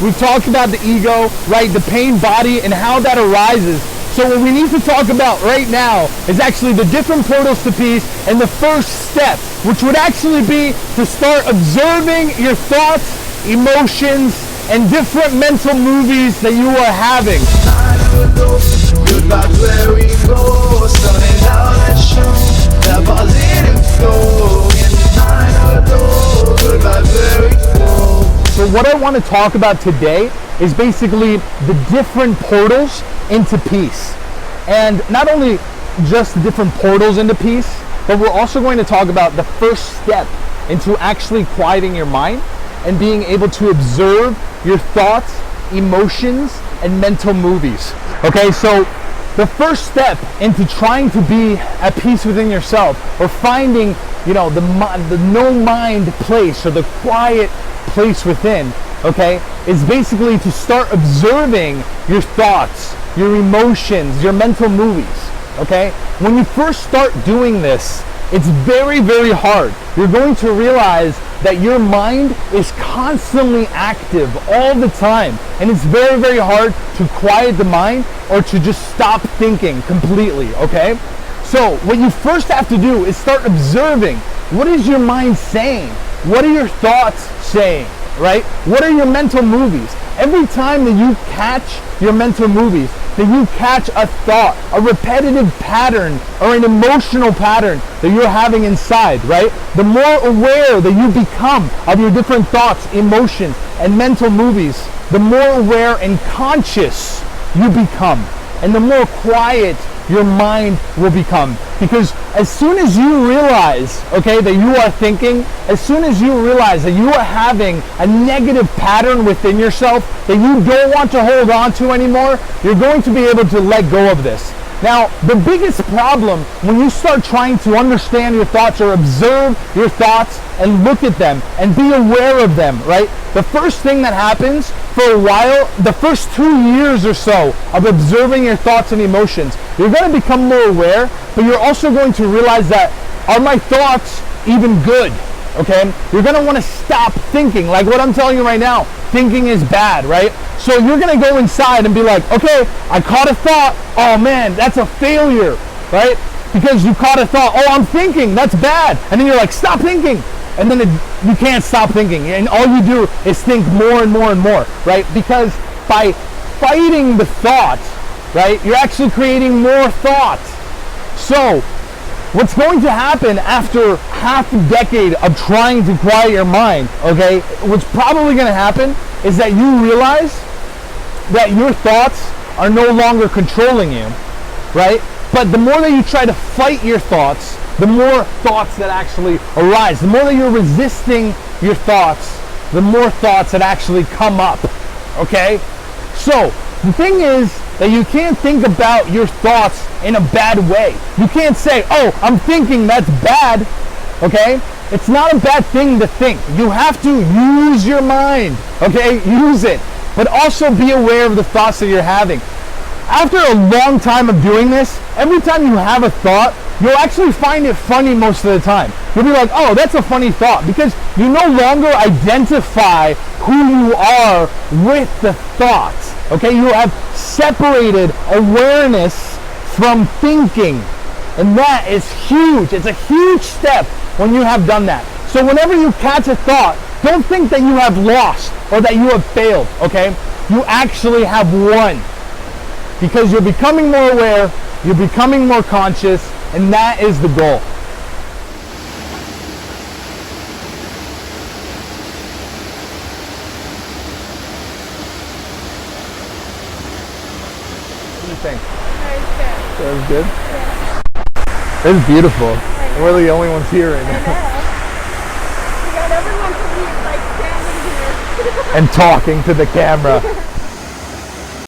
We've talked about the ego, right? The pain body and how that arises. So what we need to talk about right now is actually the different portals to peace and the first step, which would actually be to start observing your thoughts, emotions, and different mental movies that you are having. So what I want to talk about today is basically the different portals into peace. And not only just the different portals into peace, but we're also going to talk about the first step into actually quieting your mind and being able to observe your thoughts, emotions, and mental movies. Okay, so the first step into trying to be at peace within yourself, or finding, the no mind place, or the quiet place within, okay, is basically to start observing your thoughts, your emotions, your mental movies. Okay, when you first start doing this, it's very, very hard. You're going to realize that your mind is constantly active all the time, and it's very, very hard to quiet the mind or to just stop thinking completely. Okay, so what you first have to do is start observing. What is your mind saying? What are your thoughts saying? Right? What are your mental movies? Every time that you catch your mental movies, that you catch a thought, a repetitive pattern, or an emotional pattern that you're having inside, right? The more aware that you become of your different thoughts, emotions, and mental movies, the more aware and conscious you become, and the more quiet your mind will become. Because as soon as you realize, okay, that you are thinking, as soon as you realize that you are having a negative pattern within yourself that you don't want to hold on to anymore, you're going to be able to let go of this. Now, the biggest problem when you start trying to understand your thoughts or observe your thoughts and look at them and be aware of them, right? The first thing that happens for a while, the first 2 years or so of observing your thoughts and emotions, you're going to become more aware, but you're also going to realize that, are my thoughts even good? Okay? You're going to want to stop thinking, like what I'm telling you right now. Thinking is bad, right? So you're going to go inside and be like, okay, I caught a thought. Oh man, that's a failure, right? Because you caught a thought. Oh, I'm thinking, that's bad. And then you're like, stop thinking. And then you can't stop thinking. And all you do is think more and more and more, right? Because by fighting the thought, right, you're actually creating more thought. So what's going to happen after half a decade of trying to quiet your mind, okay, what's probably going to happen is that you realize that your thoughts are no longer controlling you, right? But the more that you try to fight your thoughts, the more thoughts that actually arise. The more that you're resisting your thoughts, the more thoughts that actually come up, okay? So the thing is that you can't think about your thoughts in a bad way. You can't say, oh, I'm thinking, that's bad, okay? It's not a bad thing to think. You have to use your mind, okay? Use it. But also be aware of the thoughts that you're having. After a long time of doing this, every time you have a thought, you'll actually find it funny most of the time. You'll be like, oh, that's a funny thought, because you no longer identify who you are with the thoughts. Okay, you have separated awareness from thinking. And that is huge. It's a huge step when you have done that. So whenever you catch a thought, don't think that you have lost or that you have failed, okay? You actually have won. Because you're becoming more aware, you're becoming more conscious, and that is the goal. What do you think? That was good? Yeah. It was beautiful. And we're the only ones here right now. We got everyone to be like standing here. And talking to the camera.